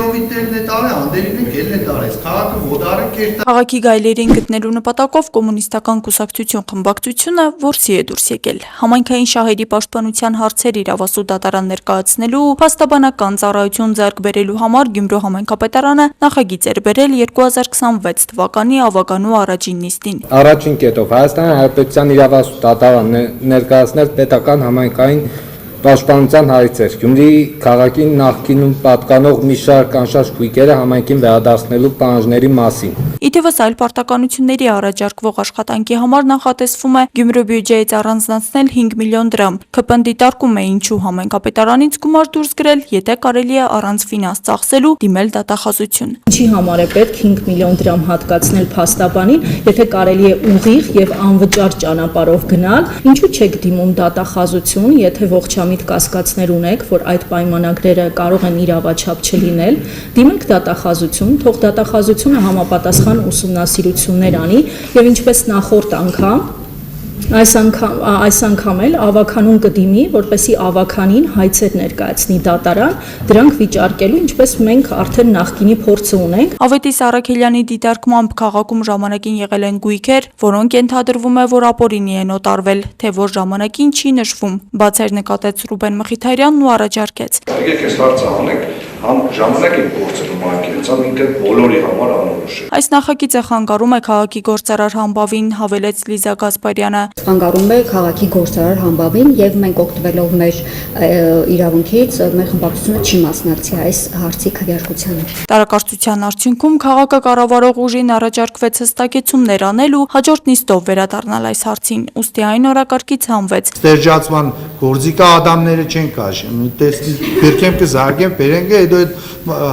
երովիտներն է տարել, անդերին է գելն է տարել, քաղաքը ոդարը կերտա։ Քաղաքի գայլերին գտնելու նպատակով կոմունիստական կուսակցություն խմբակցությունը որսի է դուրս եկել։ Համայնքային շահերի պաշտպանության հարցեր իրավասու դատարան ներկայացնելու փաստաբանական ծառայություն ձեռք բերելու համար Գյումրու համայնքապետարանը նախագիծ էր բերել 2026 թվականի ավագանու առաջին նիստին։ Առաջին կետով Հայաստանի Հանրապետության իրավասու դատարան ներկայացնել պետական համայնքային պաշտպանության հարցեր Գյումրի քաղաքին նախկինում պատկանող մի շարք անշարժ գույքերը համայնքին վերադարձնելու պահանջների մասին։ Իթևս այլ պարտականությունների առաջարկվող աշխատանքի համար նախատեսվում է Գյումրու բյուջեից առանձնացնել 5 միլիոն դրամ։ ՔՊ-ն դիտարկում է ինչու համայնքապետարանից գումար դուրս գրել, եթե կարելի է առանց ֆինանս ծախսելու դիմել դատախազություն։ Ինչի համար է պետք 5 միլիոն դրամ հատկացնել փաստաբանին, եթե կարելի է ուղիղ եւ անվճար ճանապարհով գնալ, ինչու չեք դիմում դատախազություն, եթե ողջամիտ կասկածներ ունեք, որ այդ պայմանագրերը կարող են իրավաչափ չլինել, դիմեք դատախազություն, թող դատախազությունը համապատասխան ուսումնասիրություններ անի եւ ինչպես նախորդ անգամ այս անգամ էլ ավականուն կդիմի, որպեսզի ավականին հայցեր ներկայացնի դատարան, դրանք վիճարկելու, ինչպես մենք արդեն նախկինի փորձը ունենք։ Ավետիս Արաքելյանի դիտարկմամբ քաղաքում ժամանակին եղել են գույքեր, որոնք ենթադրվում է, որ ապօրինի են օտարվել, թե որ ժամանակին չի նշվում։ Բացեր նկատեց Ռուբեն Մխիթարյանն ու առաջարկեց։ Եկեք այս հարցը անենք, համ ժամանակ եք գործելու մանկերից, համ ինքը բոլորի համար անորոշ է։ Այս նախագիծը խանգարում է քաղաքի գործարար համբավին, հավելեց Լիզա Գասպարյանը։ Խանգարում է քաղաքի գործարար համբավին եւ մենք օգտվելով մեր իրավունքից մեր խմբակցությունը չի մասնակցի այս հարցի քվեարկությանը։ Տարակարծության արդյունքում քաղաքը կառավարող ուժին առաջարկվեց հստակեցումներ անել ու հաջորդ նիստով վերադառնալ այս հարցին, ուստի այն օրակարգից հանվեց։ Ստերջացման գործիքա ադամները չեն կաշեմ, գրքեմ կզարգեմ, բերենք է, այդ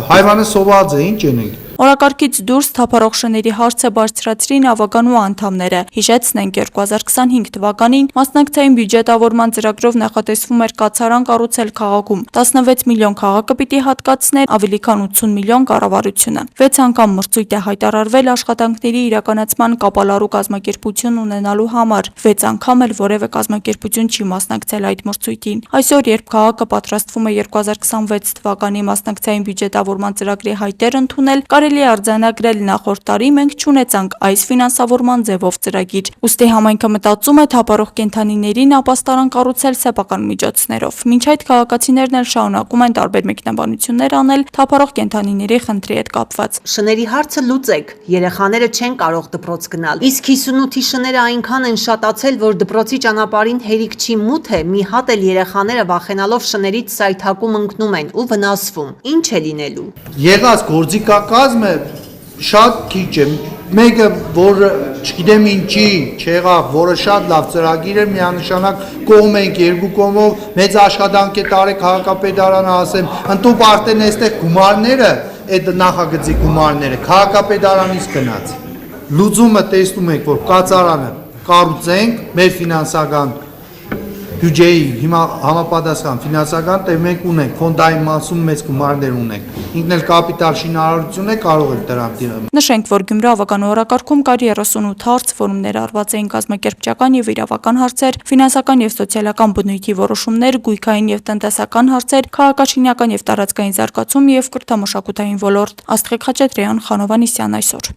հայվանը սոված է, ինչ ենենք։ Օրակարգից դուրս թափառող շների հարցը բարձրացրին ավականու անդամները։ Հիշեցնենք 2025 թվականին մասնակցային բյուջետավորման ծրագրով նախատեսվում էր կացարան կառուցել քաղաքում։ 16 միլիոն քաղաքը պիտի հատկացներ, ավելի քան 80 միլիոն կառավարությունը։ 6 անգամ մրցույթ է հայտարարվել աշխատանքների իրականացման կապալառու կազմակերպություն ունենալու համար։ 6 անգամ էլ որևէ կազմակերպություն չի մասնակցել այդ մրցույթին։ Այսօր, երբ քաղաքը պատրաստվում է 2026 թվականի մասնակցային բյուջետավորման ծրագրի հայտեր ընդունել, կարելի է արձանագրել նախորդ տարի մենք չունեցանք այս ֆինանսավորման ձևով ծրագիր։ Ուստի համայնքը մտածում է թափառող կենդանիներին ապաստարան կառուցել սեփական միջոցներով։ Մինչ այդ քաղաքացիներն էլ շարունակում են տարբեր մեկնաբանություններ անել թափառող կենդանիների խնդրի հետ կապված։ Շների հարցը լուծեք, երեխաները չեն կարող դպրոց գնալ։ Իսկ 58-ի շները այնքան են շատացել, որ դպրոցի ճանապարհին հերիք չի մութ է, մի հատ էլ երեխաները վախենալով շներից սայթակում ընկնում են ու վնասվում։ Ինչ է լինելու։ Եղած գործիքակազմը շատ քիչ է, մեկը որ չգիտեմ ինչի չեղավ, որը շատ լավ ծրագիր է, միանշանակ կողմ ենք երկու կողմով մեծ աշխատանք է տարել քաղաքապետարանը, ասեմ, ընդուպ արդեն այստեղ գումարները, այդ նախագծի գումարները քաղաքապետարանից գնաց։ Լուծումը տեսնում ենք, որ կացարանը կառուցենք մեր ֆինանսական բյուջեի հիմա համապատասխան ֆինանսական տեղ մենք ունենք, ֆոնդային մասում մեծ գումարներ ունենք, ինքն էլ կապիտալ շինարարություն է, կարող է դրանք դիմել։ Նշենք, որ Գյումրու ավականու օրակարգում կար 38 հարց, որում ներառված էին կազմակերպչական եւ իրավական հարցեր, ֆինանսական եւ սոցիալական բնույթի որոշումներ, գույքային եւ տնտեսական հարցեր, քաղաքաշինական եւ տարածքային զարգացում եւ կրթամշակութային ոլորտ։ Աստղիկ Խաչատրյան, Խանովանիսյան այսօր։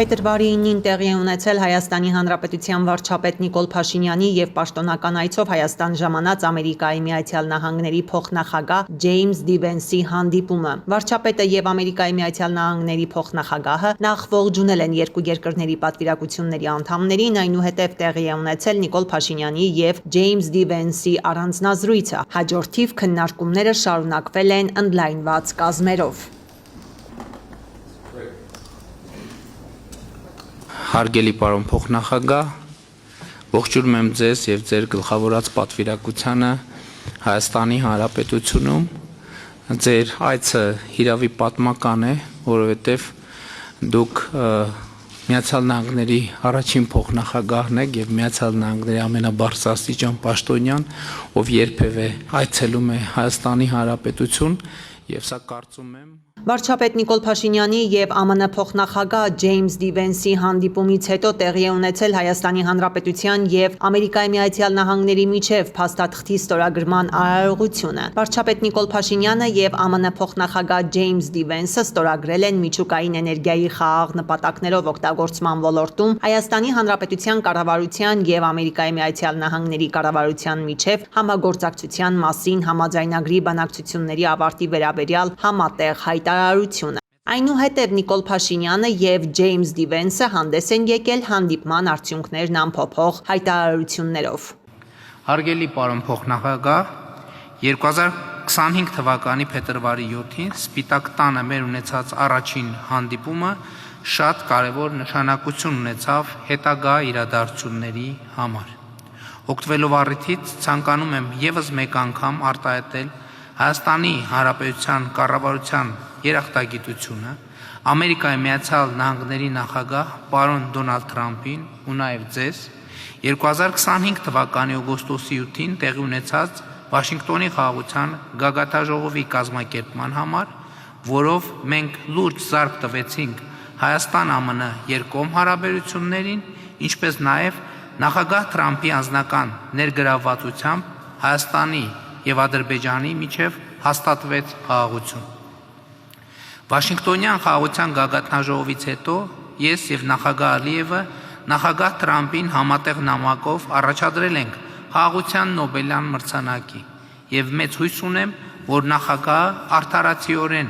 Փետրվարի 9-ին տեղի է ունեցել Հայաստանի Հանրապետության վարչապետ Նիկոլ Փաշինյանի եւ պաշտոնական այցով Հայաստան ժամանած Ամերիկայի Միացյալ Նահանգների փոխնախագահ Ջեյմս Դիվենսի հանդիպումը։ Վարչապետը եւ Ամերիկայի Միացյալ Նահանգների փոխնախագահը նախ ողջունել են երկու երկրների պատվիրակությունների անդամներին, այնուհետև տեղի է ունեցել Նիկոլ Փաշինյանի եւ Ջեյմս Դիվենսի առանձնազրույցը։ Հաջորդիվ քննարկումները շարունակվել են ընդլայնված կազմերով։ Հարգելի պարոն փոխնախագահ, ողջունում եմ ձեզ եւ ձեր գլխավորած պատվիրակությանը Հայաստանի Հանրապետությունում։ Ձեր այցը հիրավի պատմական է, որովհետեւ դուք Միացյալ Նահանգների առաջին փոխնախագահն եք եւ Միացյալ Նահանգների ամենաբարձրաստիճան պաշտոնյան, ով երբևէ այցելում է Հայաստանի Հանրապետություն եւ սա կարծում եմ Վարչապետ Նիկոլ Փաշինյանի եւ ԱՄՆ փոխնախագահ Ջեյմս Դիվենսի հանդիպումից հետո տեղի է ունեցել Հայաստանի Հանրապետության եւ Ամերիկայի Միացյալ Նահանգների միջև փաստաթղթի ստորագրման արարողությունը։ Վարչապետ Նիկոլ Փաշինյանը եւ ԱՄՆ փոխնախագահ Ջեյմս Դիվենսը ստորագրել են միջուկային էներգիայի խաղաղ նպատակներով օգտագործման ոլորտում Հայաստանի Հանրապետության կառավարության եւ Ամերիկայի Միացյալ Նահանգների կառավարության միջև համագործակցության մասին համաձայնագրի բանակցությունների ավարտի վերաբերյալ համատեղ հայտարարությունը։ Այնուհետև Նիկոլ Փաշինյանը եւ Ջեյմս Դիվենսը հանդես են եկել հանդիպման արդյունքներն ամփոփող հայտարարություններով։ Հարգելի պարոն փոխնախագահ, 2025 թվականի փետրվարի 7-ին Սպիտակ տանը մեր ունեցած առաջին հանդիպումը շատ կարևոր նշանակություն ունեցավ հետագա իրադարձությունների համար։ Օգտվելով առիթից ցանկանում եմ եւս մեկ անգամ արտահայտել Հայաստանի Հանրապետության կառավարության երախտագիտությունը Ամերիկայի Միացյալ Նահանգների նախագահ պարոն Դոնալդ Թրամփին ու նաև ձեզ 2025 թվականի օգոստոսի 7-ին տեղի ունեցած Վաշինգտոնի խաղաղության գագաթաժողովի կազմակերպման համար, որով մենք լուրջ զարկ տվեցինք Հայաստան-ԱՄՆ երկկողմ հարաբերություններին, ինչպես նաև նախագահ Թրամփի անձնական ներգրավվածությամբ Հայաստանի եւ Ադրբեջանի միջև հաստատվեց խաղաղություն։ Վաշինգտոնյան խաղաղության գագաթնաժողովից հետո ես եւ նախագահ Ալիևը նախագահ Թրամփին համատեղ նամակով առաջադրել ենք խաղաղության Նոբելյան մրցանակի եւ մեծ հույս ունեմ, որ նախագահը արդարացիորեն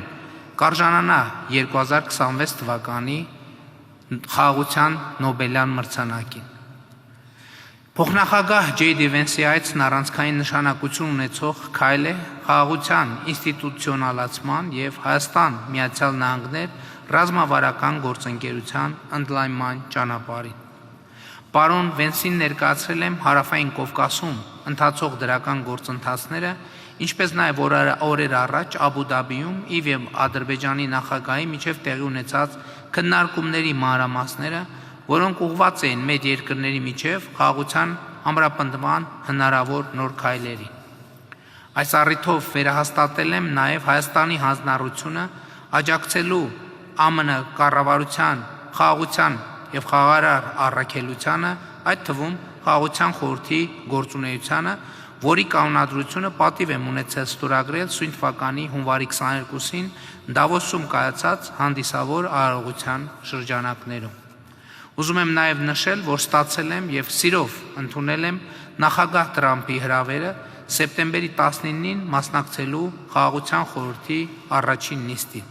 կարժանանա 2026 թվականի խաղաղության Նոբելյան մրցանակին։ Փոխնախագահ Ջեյ Դիվենսի այցն առանցքային նշանակություն ունեցող քայլ է խաղաղության ինստիտուցիոնալացման եւ Հայաստան Միացյալ Նահանգներ ռազմավարական գործընկերության ընդլայնման ճանապարհին։ Պարոն Վենսին ներկայացրել եմ Հարավային Կովկասում ընթացող դրական գործընթացները, ինչպես նաև օրեր առաջ Աբու Դաբիում եւ Ադրբեջանի նախագահի միջև տեղի ունեցած քննարկումների մանրամասները, որոնք ուղղված էին մեր երկրների միջև խաղաղության ամրապնդման հնարավոր նոր քայլերի։ Այս առիթով վերահաստատել եմ նաև Հայաստանի հանձնառությունը աջակցելու ԱՄՆ կառավարության խաղաղության եւ խաղաղարար առաքելությանը, այդ թվում խաղաղության խորհրդի գործունեությանը, որի կանոնադրությունը պատիվ եմ ունեցել ստորագրել սույն թվականի հունվարի 22-ին Դավոսում կայացած հանդիսավոր արարողության շրջանակներում։ Ուզում եմ նաև նշել, որ ստացել եմ եւ սիրով ընդունել եմ նախագահ Թրամփի հրավերը սեպտեմբերի 19-ին մասնակցելու խաղաղության խորհրդի առաջին նիստին։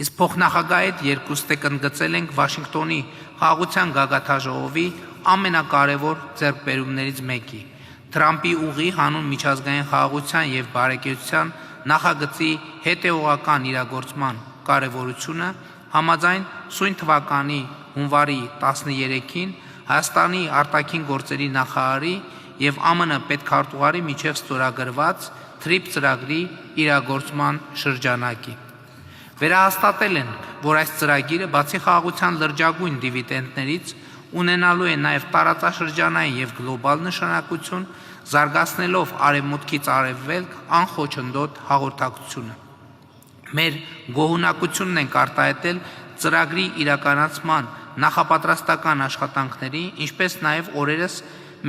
Իսկ փոխնախագահի հետ երկուստեք ընդգծել ենք Վաշինգտոնի խաղաղության գագաթաժողովի ամենակարևոր ձեռքբերումներից մեկի՝ Թրամփի ուղի հանուն միջազգային խաղաղության եւ բարեկեցության նախագծի հետեւողական իրագործման կարևորությունը համաձայն սույն թվականի հունվարի 13-ին Հայաստանի արտաքին գործերի նախարարի եւ ԱՄՆ պետքարտուղարի միջև ստորագրված TRIP ծրագրի իրագործման շրջանակի։ Վերահաստատել են, որ այս ծրագիրը բացի խաղաղության լրջագույն դիվիդենդներից ունենալու է նաև տարածաշրջանային եւ գլոբալ նշանակություն, զարգացնելով արևմուտքից արևելք անխոչնդոտ հաղորդակցությունը։ Մեր գոհունակությունն ենք արտահայտել ծրագրի իրականացման նախապատրաստական աշխատանքների, ինչպես նաև օրերս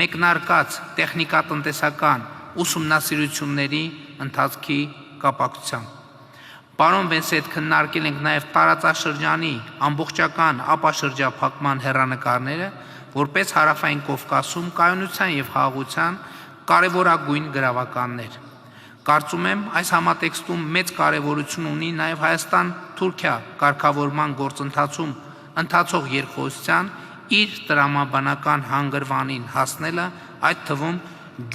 մեկնարկած տեխնիկատնտեսական ուսումնասիրությունների ընթացքի կապակցությամբ։ Պարոն Վենսի հետ քննարկել ենք նաև տարածաշրջանի ամբողջական ապաշրջափակման հեռանկարները, որպես Հարավային Կովկասում կայունության եւ խաղաղության կարևորագույն գրավականներ։ Կարծում եմ, այս համատեքստում մեծ կարևորություն ունի նաև Հայաստան-Թուրքիա կարգավորման գործընթացում ընթացող երկխոսության իր տրամաբանական հանգրվանին հասնելը, այդ թվում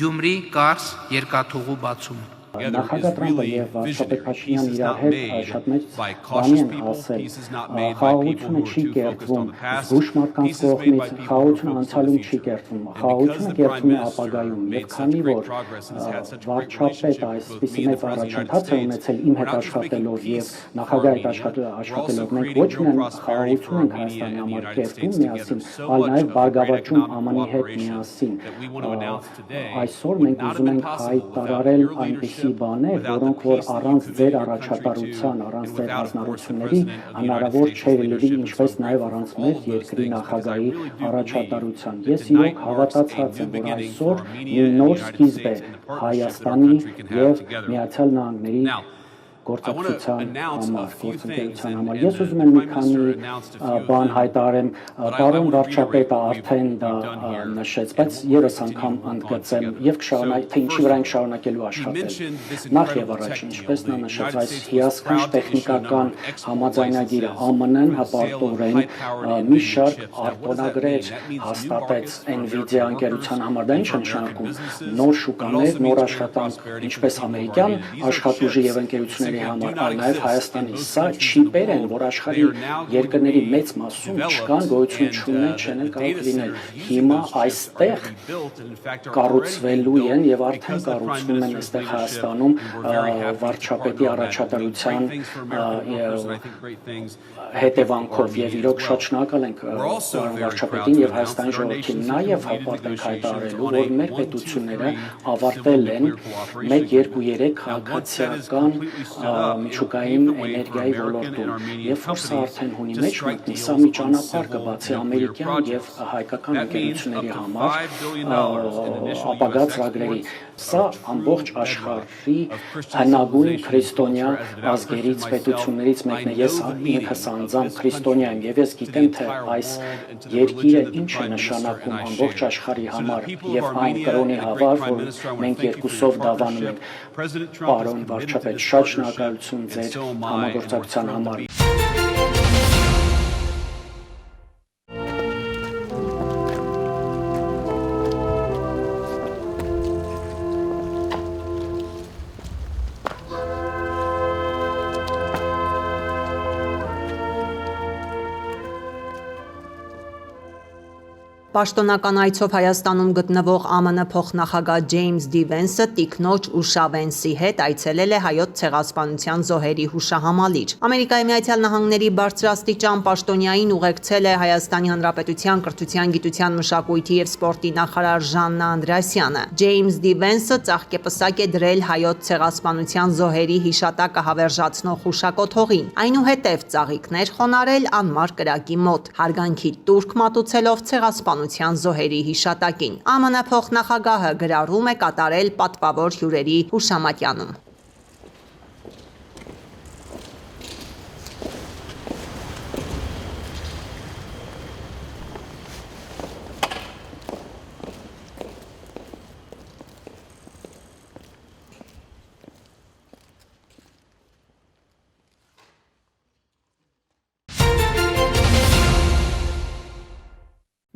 Գյումրի-Կարս երկաթուղու բացումը։ Նախագահ Թրամփը եւ վարչապետ Փաշինյանը իրար հետ շատ մեծ բանի են ասել, խաղաղությունը չի կերտվում զգուշ մարդկանց կողմից, խաղաղությունը անցյալում չի կերտվում, խաղաղությունը կերտվում է ապագայում, եւ քանի որ վարչապետը այսպիսի մեծ առաջընթաց է ունեցել իմ հետ աշխատելով եւ նախագահի հետ աշխատելով, մենք ոչ միայն խաղաղություն ենք Հայաստանի համար կերտում միասին, այլ նաեւ բարգավաճում ԱՄՆ-ի հետ միասին։ Այսօր մենք ուզում ենք հայտարարել այնպիսի այնպիսի բաներ, որոնք որ առանց ձեր առաջատարության, առանց ձեր հանձնառությունների հնարավոր չէր լինի, ինչպես նաև առանց մեր երկրի նախագահի առաջատարության։ Ես իրոք հավատացած եմ, որ այսօր մի նոր սկիզբ է Հայաստանի եւ Միացյալ Նահանգների գործընկերության համար։ Ես ուզում եմ մի քանի բան հայտարարեմ, պարոն վարչապետը արդեն դա նշեց, բայց երես անգամ ընդգծեմ եւ կշարունակ, թե ինչի վրա ենք շարունակելու աշխատել։ Նախ եւ առաջ, ինչպես նա նշեց, այս հիասքանչ տեխնիկական համաձայնագիրը ԱՄՆ-ն հպարտորեն մի շարք արտոնագրեր հաստատեց Nvidia ընկերության համար։ Դա ինչ է նշանակում։ Նոր շուկաներ, նոր աշխատանք, ինչպես ամերիկյան աշխատուժի եւ ընկերությունների համար, այլ նաև Հայաստանի։ Սա չիպեր են, որ աշխարհի երկրների մեծ մասում չկան, գոյություն չունեն, չեն էլ կարող լինել։ Հիմա այստեղ կառուցվելու են եւ արդեն կառուցվում են այստեղ Հայաստանում վարչապետի առաջատարության հետևանքով եւ իրոք շատ շնորհակալ ենք վարչապետին եւ Հայաստանի ժողովրդին նաեւ հապարտ ենք հայտարարելու, որ մեր պետությունները ավարտել են 1-2-3 քաղաքացիական միջուկային էներգիայի ոլորտում եւ որ սա արդեն հունի մեջ մտնի, սա մի ճանապարհ կբացի ամերիկյան եւ հայկական ընկերությունների համար ապագա ծրագրերի։ Սա ամբողջ աշխարհի հնագույն քրիստոնյա ազգերից, պետություններից մեկն է։ Ես ինքս անձամբ քրիստոնյա եմ եւ ես գիտեմ, թե այս երկիրը ինչ է նշանակում ամբողջ աշխարհի համար եւ այն կրոնի համար, որ մենք երկուսով դավանում ենք։ Պարոն վարչապետ, շատ շնորհակալություն ձեր համագործակցության համար։ Պաշտոնական այցով Հայաստանում գտնվող ԱՄՆ փոխնախագահ Ջեյմս Դի Վենսը տիկնոջ ու Շավենսի հետ այցելել է Հայոց ցեղասպանության զոհերի հուշահամալիր։ Ամերիկայի Միացյալ Նահանգների բարձրաստիճան պաշտոնյային ուղեկցել է Հայաստանի Հանրապետության կրթության, գիտության, մշակույթի եւ սպորտի նախարար Ժաննա Անդրեասյանը։ Ջեյմս Դի Վենսը ծաղկեպսակ է դրել Հայոց ցեղասպանության զոհերի հիշատակը հավերժացնող հուշակոթողին, այնուհետև ծաղիկներ խոնարել անմար կրակի մոտ, հարգանքի տուրք մատուցելով ցեղասպանության զոհերի հիշատակին։ ԱՄՆ փոխնախագահը գրառում է կատարել պատվավոր հյուրերի հուշամատյանում։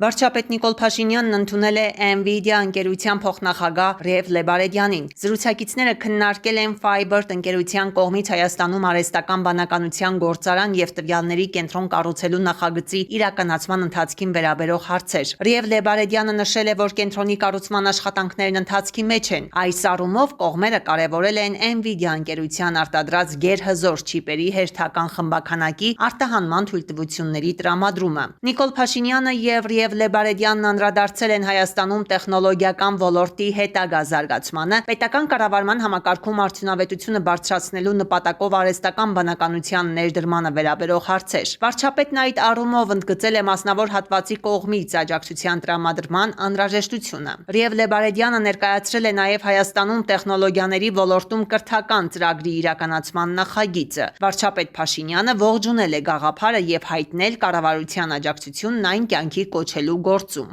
Վարչապետ Նիկոլ Փաշինյանն ընդունել է Nvidia ընկերության փոխնախագահ Ռիև Լեբարեդյանին։ Զրուցակիցները քննարկել են Firebird ընկերության կողմից Հայաստանում արհեստական բանականության գործարան եւ տվյալների կենտրոն կառուցելու նախագծի իրականացման ընթացքին վերաբերող հարցեր։ Ռիև Լեբարեդյանը նշել է, որ կենտրոնի կառուցման աշխատանքներն ընթացքի մեջ են։ Այս առումով կողմերը կարևորել են Nvidia ընկերության արտադրած գերհզոր չիպերի հերթական խմբաքանակի արտահանման թույլտվությունների տրամադրումը։ Նիկոլ Փաշինյանը եւ Ռիև Լեբարեդյանն անդրադարձել են Հայաստանում տեխնոլոգիական ոլորտի հետագա զարգացմանը, պետական կառավարման համակարգում արդյունավետությունը բարձրացնելու նպատակով արհեստական բանականության ներդրմանը վերաբերող հարցեր։ Վարչապետն այդ առումով ընդգծել է մասնավոր հատվածի կողմից աջակցության տրամադրման անհրաժեշտությունը։ Ռիև Լեբարեդյանը ներկայացրել է նաև Հայաստանում տեխնոլոգիաների ոլորտում կրթական ծրագրի իրականացման նախագիծը։ Վարչապետ Փաշինյանը ողջունել է գաղափարը եւ հայտնել կառավարության աջակցությունն այն կյանքի կոչելու գործում։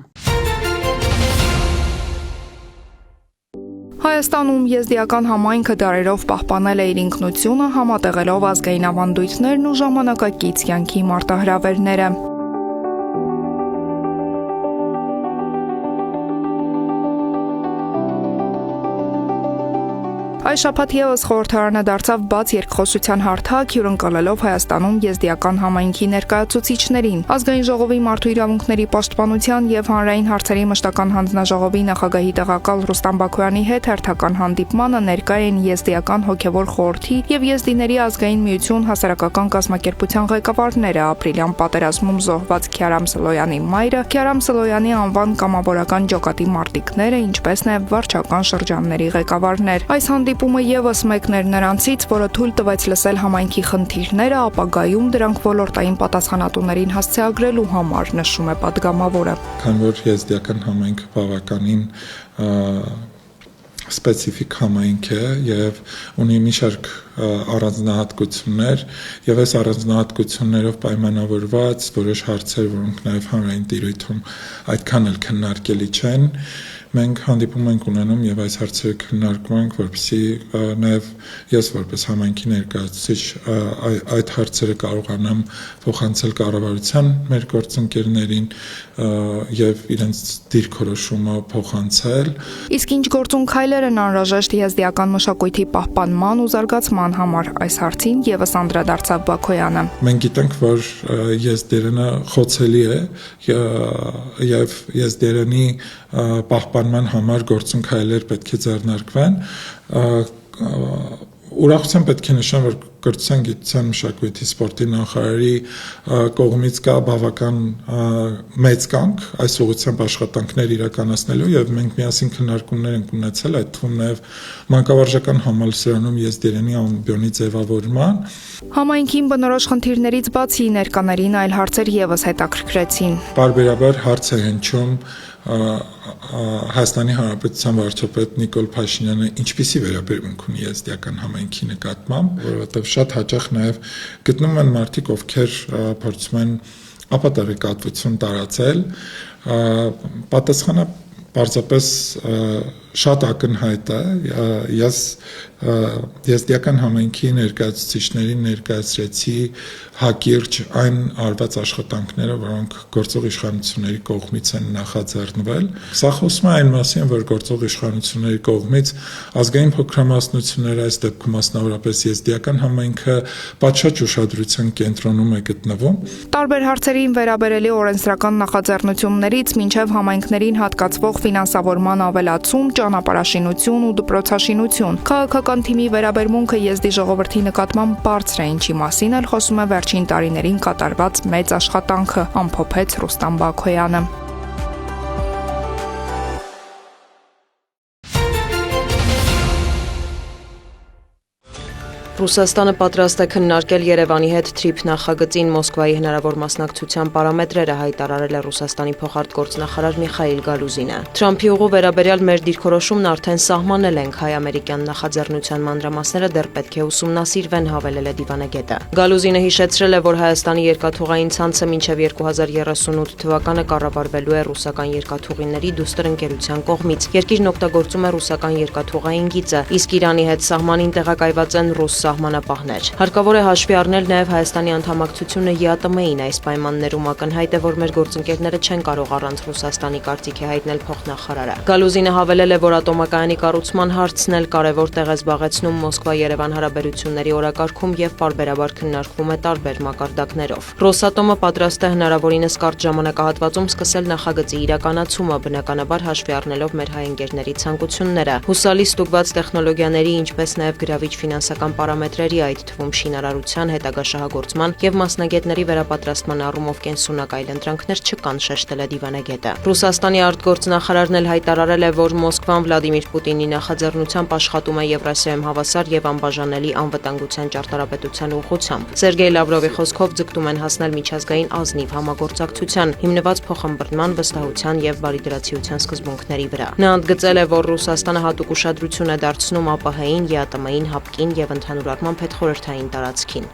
Հայաստանում եզդիական համայնքը դարերով պահպանել է իր ինքնությունը, համատեղելով ազգային ավանդույթներն ու ժամանակակից կյանքի մարտահրավերները։ Այս շաբաթ ևս խորհրդարանը դարձավ բաց երկխոսության հարթակ, հյուրընկալելով Հայաստանում եզդիական համայնքի ներկայացուցիչներին։ Ազգային ժողովի մարդու իրավունքների պաշտպանության եւ հանրային հարցերի մշտական հանձնաժողովի նախագահի տեղակալ Ռուստամ Բաքոյանի հետ հերթական հանդիպմանը ներկա են եզդիական հոգեվոր խորհրդի եւ Եզդիների ազգային միություն հասարակական կազմակերպության ղեկավարները, ապրիլյան պատերազմում զոհված Քյարամ Սլոյանի մայրը, Քյարամ Սլոյանի անվան կամավորական ջոկատի մարտիկները, ինչպես նաեւ վարչական շրջանների ղեկավարներ։ Այս Հանդիպումը եւս մեկն էր նրանցից, որը թույլ տվեց լսել համայնքի խնդիրները, ապագայում դրանք ոլորտային պատասխանատուներին հասցեագրելու համար, նշում է падգամավորը։ Քանի որ եզդիական համայնքը բավականին սպეციფიկ համայնք է եւ ունի մի շարք առանձնահատկություններ եւ այս առանձնահատկություններով պայմանավորված որոշ հարցեր, որոնք նաեւ հանրային տիրույթում այդքան էլ քննարկելի չեն, մենք հանդիպում ենք ունենում եւ այս հարցերը քննարկում ենք, որպեսզի նաեւ ես որպես համայնքի ներկայացուցիչ այդ հարցերը կարողանամ փոխանցել կառավարության մեր գործընկերներին եւ իրենց դիրքորոշումը փոխանցել։ Իսկ ինչ գործուն քայլեր են անհրաժեշտ եզդիական մշակույթի պահպանման ու զարգացման համար, այս հարցին եւս անդրադարձավ Բաքոյանը։ Մենք գիտենք, որ եզդերենը խոցելի է եւ եզդերենի պահպանման համար գործուն քայլեր պետք է ձեռնարկվեն։ Ուրախությամբ պետք է նշեմ, որ կրթության, գիտության, մշակույթի, սպորտի նախարարի կողմից կա բավական մեծ կամք այս ուղղությամբ աշխատանքներ իրականացնելու եւ մենք միասին քննարկումներ ենք ունեցել, այդ թվում նաեւ մանկավարժական համալսարանում եզդերենի ամբիոնի ձևավորման։ Համայնքին բնորոշ խնդիրներից բացի ներկաներին այլ հարցեր եւս հետաքրքրեցին։ Բարբերաբար հարց է հնչում Հայաստանի Հանրապետության վարչապետ Նիկոլ Փաշինյանը ինչպիսի վերաբերմունք ունի եզդիական համայնքի նկատմամբ, որովհետև շատ հաճախ նաև գտնում են մարդիկ, ովքեր փորձում են ապատարեկատվություն տարածել, պատասխանը պարզապես շատ ակնհայտ է, ես եզդիական համայնքի ներկայացուցիչներին ներկայացրեցի հակիրճ այն արված աշխատանքները, որոնք գործող իշխանությունների կողմից են նախաձեռնվել։ Սա խոսում է այն մասին, որ գործող իշխանությունների կողմից ազգային փոքրամասնությունները, այս դեպքում մասնավորապես եզդիական համայնքը պատշաճ ուշադրության կենտրոնում է գտնվում։ Տարբեր հարցերին վերաբերելի օրենսդրական նախաձեռնություններից մինչև համայնքներին հատկացվող ֆինանսավորման ավելացում, ճանապարհաշինություն ու դպրոցաշինություն։ Քաղաքական թիմի վերաբերմունքը եզդի ժողովրդի նկատմամբ բարձր է, ինչի մասին էլ խոսում է վերջին տարիներին կատարված մեծ աշխատանքը, ամփոփեց Ռուստամ Բաքոյանը։ Ռուսաստանը պատրաստ է քննարկել Երևանի հետ թրիփ նախագծին Մոսկվայի հնարավոր մասնակցության պարամետրերը, հայտարարել է Ռուսաստանի փոխարտգործնախարար Միխայիլ Գալուզինը։ Թրամփի ուղու վերաբերյալ մեր դիրքորոշումն արդեն սահմանել ենք, հայ-ամերիկյան նախաձեռնության մանրամասները դեռ պետք է ուսումնասիրվեն, հավելել է դիվանագետը։ Գալուզինը հիշեցրել է, որ Հայաստանի երկաթուղային ցանցը մինչև 2038 թվականը կառավարվելու է ռուսական երկաթուղիների դուստր ընկերության կողմից։ Երկիրն օգտագործում է ռուսական երկաթուղային գիծը, իսկ Իրանի հետ սահմանին տեղակայված են ռուս սահմանապահներ։ Հարկավոր է հաշվի առնել նաև Հայաստանի անդամակցությունը ԵԱՏՄ-ին, այս պայմաններում ակնհայտ է, որ մեր գործընկերները չեն կարող առանց Ռուսաստանի կարծիքի հայտնել փոխնախարարը։ Գալուզինը հավելել է, որ ատոմակայանի կառուցման հարցն էլ կարևոր տեղ է զբաղեցնում Մոսկվա-Երևան հարաբերությունների օրակարգում եւ պարբերաբար քննարկվում է տարբեր մակարդակներով։ Ռոսատոմը պատրաստ է հնարավորինս կարճ ժամանակահատվածում սկսել նախագծի իրականացումը, բնականաբար հաշվի առնելով մեր հայ ընկերների ցանկությունները, հուսալի ստուգված տեխնոլոգիաների, ինչպես նաև գրավիչ ֆինանսական պարամետրերի, այդ թվում շինարարության, հետագա շահագործման եւ մասնագետների վերապատրաստման առումով կենսունակ այլընտրանքներ չկան, շեշտել է դիվանագետը։ Ռուսաստանի արտգործնախարարն էլ հայտարարել է, որ Մոսկվան Վլադիմիր Պուտինի նախաձեռնությամբ աշխատում է Եվրասիայում հավասար եւ անբաժանելի անվտանգության ճարտարապետության ուղղությամբ։ Սերգեյ Լավրովի խոսքով ձգտում են հասնել միջազգային ազնիվ համագործակցության, հիմնված փոխըմբռնման, վստահության եւ բարիդրացիության սկզբունքների վրա։ Նա ընդգծել է, որ Ռուսաստանը հատուկ ուշադրություն է դարձնում ԱՊՀ-ին, ԵԱՏՄ-ին, ՀԱՊԿ-ին եւ ընդհանուր առմամբ հետխորհրդային տարածքին։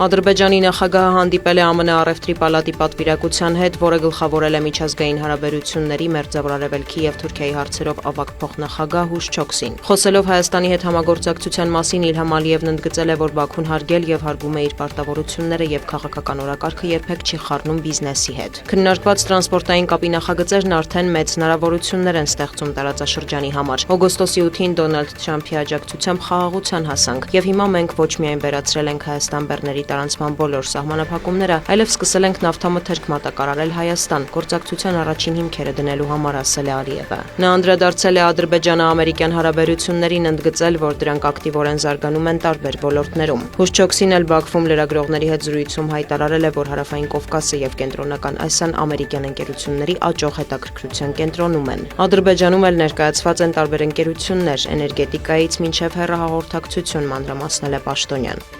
Ադրբեջանի նախագահը հանդիպել է ԱՄՆ առևտրի պալատի պատվիրակության հետ, որը գլխավորել է միջազգային հարաբերությունների, Մերձավոր Արևելքի եւ Թուրքիայի հարցերով ավագ փոխնախագահ Հուշ Չոքսին։ Խոսելով Հայաստանի հետ համագործակցության մասին, Իլհամ Ալիևն ընդգծել է, որ Բաքուն հարգել եւ հարգում է իր պարտավորությունները եւ քաղաքական օրակարգը երբեք չի խառնում բիզնեսի հետ։ Քննարկված տրանսպորտային կապի նախագծերն արդեն մեծ հնարավորություններ են ստեղծում տարածաշրջանի համար։ Օգոստոսի 8-ին Դոնալդ Թրամփի աջակցությամբ խաղաղության հասանք եւ հիմա մենք ոչ միայն վերացրել ենք Հայաստան-Բեռների տարանցման բոլոր սահմանափակումները, այլև սկսել ենք նավթամթերք մատակարարել Հայաստան, գործակցության առաջին հիմքերը դնելու համար, ասել է Ալիևը։ Նա անդրադարձել է ադրբեջանա-ամերիկյան հարաբերություններին, ընդգծել, որ դրանք ակտիվորեն զարգանում են տարբեր ոլորտներում։ Հուշչոքսին էլ Բաքվում լրագրողների հետ զրույցում հայտարարել է, որ Հարավային Կովկասը եւ Կենտրոնական Ասիան ամերիկյան ընկերությունների աճող հետաքրքրության կենտրոնում են։ Ադրբեջանում էլ ներկայացված են տարբեր ընկերություններ, էներգետիկայից մինչև հեռահաղորդակցություն, մանրամասնել է Պաշտոնյան։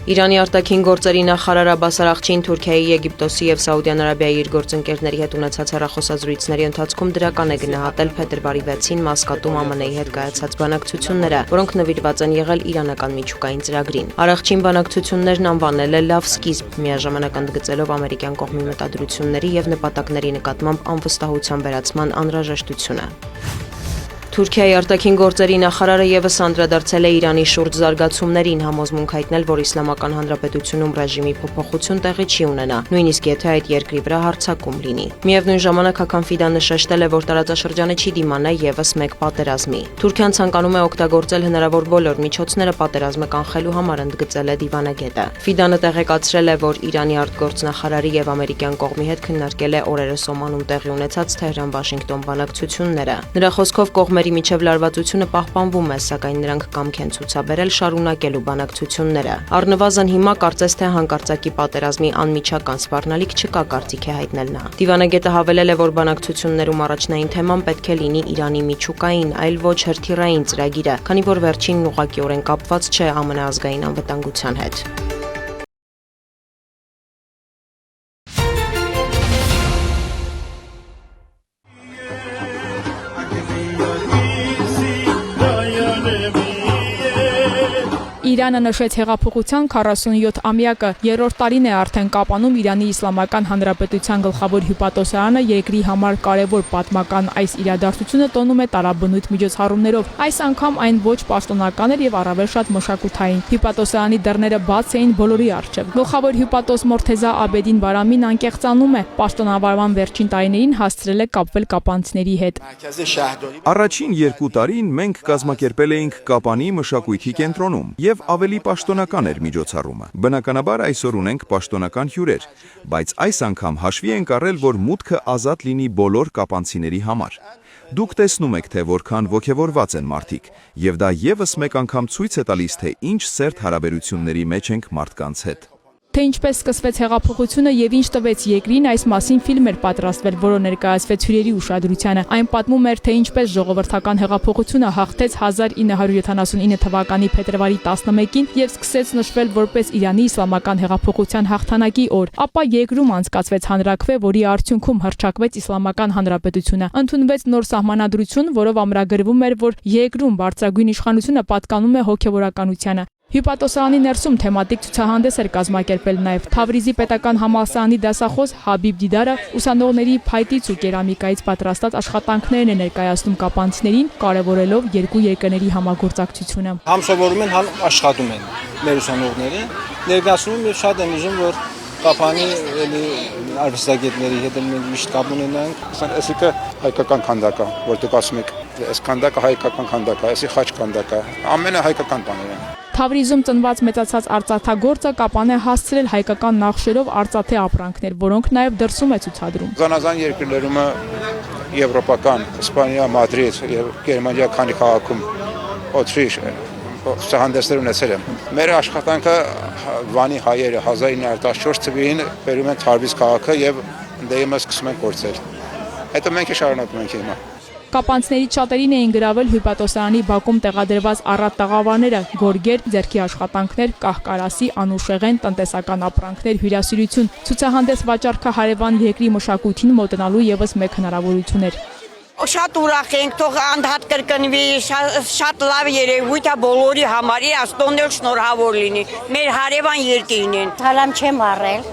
Իրանի արտաքին գործերի նախարար Աբբաս Արաղչին Թուրքիայի, Եգիպտոսի եւ Սաուդյան Արաբիայի իր գործընկերների հետ ունեցած հեռախոսազրույցների ընթացքում դրական է գնահատել փետրվարի 6-ին Մասկատում ԱՄՆ-ի հետ կայացած բանակցությունները, որոնք նվիրված են եղել իրանական միջուկային ծրագրին։ Արաղչին բանակցություններն անվանել է լավ սկիզբ, միաժամանակ ընդգծելով ամերիկյան կողմի մտադրությունների եւ նպատակների նկատմամբ անվստահության վերացման անհրաժեշտությունը։ Թուրքիայի արտաքին գործերի նախարարը եւս անդրադարձել է Իրանի շուրջ զարգացումներին, համոզմունք հայտնել, որ Իսլամական Հանրապետությունում ռեժիմի փոփոխություն տեղի չի ունենա, նույնիսկ եթե այդ երկրի վրա հարձակում լինի։ Միևնույն ժամանակ Հական Ֆիդանը նշել է, որ տարածաշրջանը չի դիմանա եւս մեկ պատերազմի։ Թուրքիան ցանկանում է օգտագործել հնարավոր բոլոր միջոցները պատերազմը կանխելու համար, ընդգծել է դիվանագետը։ Ֆիդանը տեղեկացրել է, որ Իրանի արտգործնախարարի եւ ամերիկյան կողմի հետ քննարկել է օրերս Օմանում տեղի ունեցած Թեհրան-Վաշինգտոն բանակցությունները։ Նրա խոսքով կողմերի միջև լարվածությունը պահպանվում է, սակայն նրանք կամք են ցուցաբերել շարունակելու բանակցությունները։ Առնվազն հիմա կարծես թե հանկարծակի պատերազմի անմիջական սպառնալիք չկա, կարծիք է հայտնել նա։ Դիվանագետը հավելել է, որ բանակցություններում առաջնային թեման պետք է լինի Իրանի միջուկային, այլ ոչ հրթիռային ծրագիրը, քանի որ վերջինն ուղղակիորեն կապված չէ ԱՄՆ ազգային անվտանգության հետ։ Իրանը նշեց հեղափոխության 47-ամյակը, երրորդ տարին է արդեն Կապանում Իրանի Իսլամական Հանրապետության գլխավոր հյուպատոսարանը երկրի համար կարևոր պատմական այս իրադարձությունը տոնում է տարաբնույթ միջոցառումներով։ Այս անգամ այն ոչ պաշտոնական էր եւ առավել շատ մշակութային։ Հյուպատոսարանի դռները բաց էին բոլորի առջև։ Գլխավոր հյուպատոս Մորթեզա Աբեդին Բարամին անկեղծանում է, պաշտոնավարման վերջին տարիներին հասցրել է կապվել կապանցիների հետ։ Առաջին 2 տարին մենք կազմակերպել էինք Կապանի մշակույթի կենտրոնում եւ ավելի պաշտոնական էր միջոցառումը։ Բնականաբար այսօր ունենք պաշտոնական հյուրեր, բայց այս անգամ հաշվի ենք առել, որ մուտքը ազատ լինի բոլոր կապանցիների համար։ Դուք տեսնում եք, թե որքան ոգևորված են մարդիկ, եւ դա եւս մեկ անգամ ցույց է տալիս, թե ինչ սերտ հարաբերությունների մեջ ենք մարդկանց հետ։ Թե ինչպես սկսվեց հեղափոխությունը եւ ինչ տվեց երկրին, այս մասին ֆիլմ էր պատրաստվել, որը ներկայացվեց հյուրերի ուշադրությանը։ Այն պատմում էր, թե ինչպես ժողովրդական հեղափոխությունը հաղթեց 1979 թվականի փետրվարի 11-ին եւ սկսեց նշվել որպես Իրանի իսլամական հեղափոխության հաղթանակի օր։ Ապա երկրում անցկացվեց հանրաքվե, որի արդյունքում հռչակվեց Իսլամական Հանրապետությունը։ Ընդունվեց նոր սահմանադրություն, որով ամրագրվում էր, որ երկրում բարձրագույն իշխանությունը պատկանում է հոգեվորականությանը։ Հյուպատոսարանի ներսում թեմատիկ ցուցահանդես էր կազմակերպել նաև Թավրիզի պետական համալսարանի դասախոս Հաբիբ Դիդարը ուսանողների փայտից ու կերամիկայից պատրաստած աշխատանքներն է ներկայացնում կապանցիներին, կարևորելով երկու երկրների համագործակցությունը։ Համ սովորում են, համ աշխատում են մեր ուսանողները, ներկայացնում եւ շատ են ուզում, որ Կապանի արվեստագետների հետ միշտ կապ ունենանք։ Այսինքն հայկական քանդակ է, որ դուք ասում եք, այս քանդակը հայկական քանդակ է, այսի խաչ քանդակ է, ամենը հայկական բաներ են։ Թավրիզում ծնված մեծացած արծաթագործը Կապան է հասցրել հայկական նախշերով արծաթե ապրանքներ, որոնք նաև դրսում է ցուցադրում։ Զանազան երկրներում եվրոպական, Իսպանիա, Մադրիդ եւ Գերմանիա քանի քաղաքում Օթրիչ ցուցահանդեսներ ունեցել եմ։ Մեր աշխատանքը Վանի հայերը 1914 թվականին բերում են Թավրիզ քաղաքը եւ դեպի սկսում են գործել։ Հետո մենք շարունակում ենք հիմա։ Կապանցիներից շատերին էին գրավել հյուպատոսարանի բակում տեղադրված առատ տաղավարները, գորգեր, ձեռքի աշխատանքներ, կահկարասի, անուշեղեն, տնտեսական ապրանքներ, հյուրասիրություն։ Ցուցահանդես վաճառքը հարևան երկրի մշակույթին մոտենալու եւս մեկ հնարավորություն էր։ Շատ ուրախ ենք, թող անդադ կրկնվի, շատ լավ երևույթ է բոլորի համար, Աստծոն էլ շնորհավոր լինի։ Մեր հարևան երկիրն են։ Հալամ չեմ առել։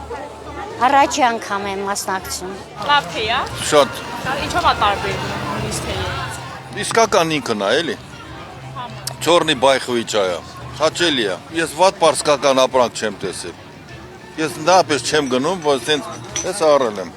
Առաջի անգամ եմ մասնակցում։ Լավ թե է։ Շատ։ Ինչով է տարբերվում նույնիսկ թեյից։ Իսկական ինքն է, էլի։ Չորնի բայխուի ճայը։ Հաճելի է։ Ես վատ պարսկական ապրանք չեմ տեսել։ Ես նապես չեմ գնում, որ ասենց ես առել եմ։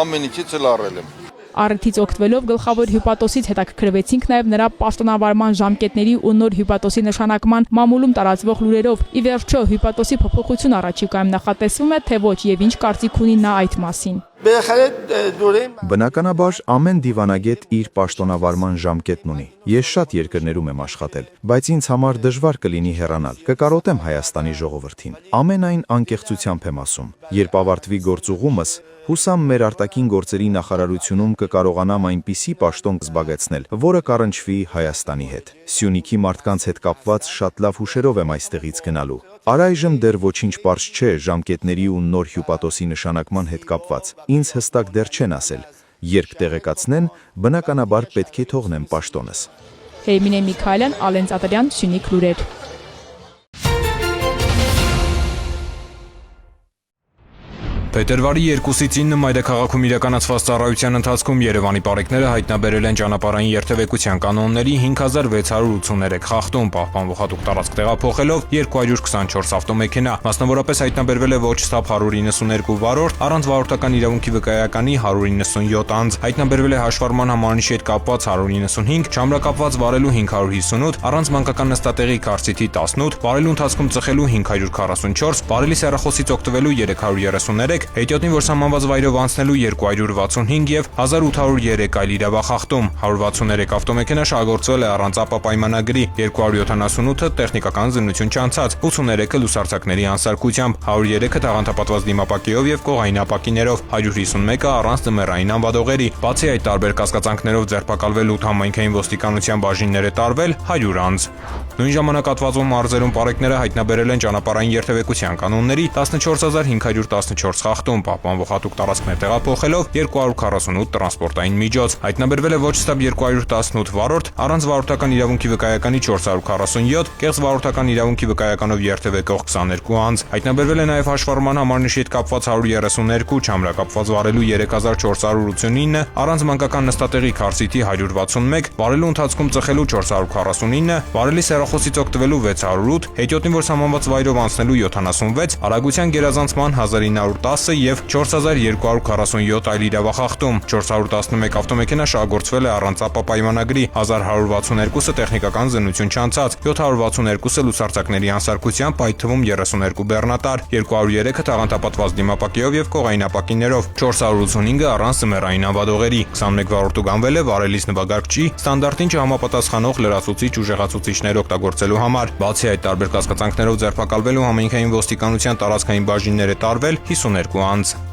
Ամեն ինչից էլ առել եմ։ Առիթից օգտվելով գլխավոր հյուպատոսից հետաքրքրվեցինք նաև նրա պաշտոնավարման ժամկետների ու նոր հյուպատոսի նշանակման մամուլում տարածվող լուրերով։ Ի վերջո հյուպատոսի փոփոխություն առաջիկայում նախատեսվում է, թե ոչ եւ ինչ կարծիք ունի նա այդ մասին։ Բնականաբար ամեն դիվանագետ իր պաշտոնավարման ժամկետն ունի։ Ես շատ երկրներում եմ աշխատել, բայց ինձ համար դժվար կլինի հեռանալ։ Կկարոտեմ Հայաստանի ժողովրդին։ Ամենայն անկեղծությամբ եմ ասում, երբ ավարտվի գործուղումս, հուսամ մեր արտաքին գործերի նախարարությունում կկարողանամ այնպիսի պաշտոն զբաղեցնել, որը կառնչվի Հայաստանի հետ։ Սյունիքի մարդկանց հետ կապված շատ լավ հուշերով եմ այստեղից գնալու։ Առայժմ դեռ ոչինչ պարզ չէ ժամկետների ու նոր հյուպատոսի նշանակման հետ կապված։ Ինձ հստակ դեռ չեն ասել։ Երբ տեղեկացնեն, բնականաբար պետք է թողնեմ պաշտոնս։ Հերմինե Միքայելյան, Ալեն Ծատրյան, Սյունիք լուրեր։ Փետրվարի 2-ից 9 մայրաքաղաքում իրականացված ծառայության ընթացքում Երևանի պարեկները հայտնաբերել են ճանապարհային երթևեկության կանոնների 5683 խախտում, պահպանվող հատուկ տարածք տեղափոխելով 224 ավտոմեքենա, մասնավորապես հայտնաբերվել է ոչ ստապ 192 վարորդ, առանց վարորդական իրավունքի վկայականի 197 անձ, հայտնաբերվել է հաշվառման համարանիշի հետ կապված 195, չամրակապված վարելու 558, առանց մանկական նստատեղի կարծիթի 18, վարելու ընթացքում ծխելու 544, վարելի սեռախոսից օգտվելու 333, հետիոտնին, որ սահմանված վայրով անցնելու 265 եւ 1803 այլ իրավախախտում, 163 ավտոմեքենա շահագործվել է առանց ԱՊԱ պայմանագրի, 278-ը տեխնիկական զննություն չանցած, 83-ը լուսարձակների անսարքությամբ, 103-ը տաղանդապատված դիմապակեով եւ կողային ապակիներով, 151-ը առանց ձմեռային անվադողերի, բացի այդ տարբեր կասկածանքներով ձերբակալվել 8 համայնքային ոստիկանության բաժիններ է տարվել 100 անձ։ Նույն ժամանակատվածում մարզերում պարեկները հայտնաբերել են ճանապարհային երթևեկության կանոնների 14514 խախտում, պահպանվող հատուկ տարածքներ տեղափոխելով 248 տրանսպորտային միջոց, հայտնաբերվել է ոչ ստապ 218 վարորդ, առանց վարորդական իրավունքի վկայականի 447, կեղծ վարորդական իրավունքի վկայականով երթևեկող 22 անձ, հայտնաբերվել է նաև հաշվառման համարնիշի հետ կապված 132, չամրակապված վարելու 3489, առանց մանկական նստատեղի քարսիթի 161, վարելու ընթացքում ծխելու 449, վարելի սեռախոսից օգտվելու 608, հետիոտնին, որ սահմանված վայրով անցնելու 76, արագության գերազանցման 1910 եւ 4247 այլ իրավախախտում, 411 ավտոմեքենա շահագործվել է առանց ԱՊԱ պայմանագրի, 1162-ը տեխնիկական զննություն չանցած, 762-ը լուսարձակների անսարքությամբ, այդ թվում 32 բեռնատար, 203-ը տաղանդապատված դիմապակեով եւ կողային ապակիներով, 485-ը առանց ձմեռային անվադողերի, 21 վարորդու գանվել է վարելիս նվագարկչի ստանդարտին չհամապատասխանող լրացուցիչ ուժեղացուցիչներ օգտագործելու համար։ Բացի այդ, տարբեր կասկածանքներով ձերբակալվել ու համայնքային ոստիկանության տարածքային բաժիններ է տարվել 52 անձ։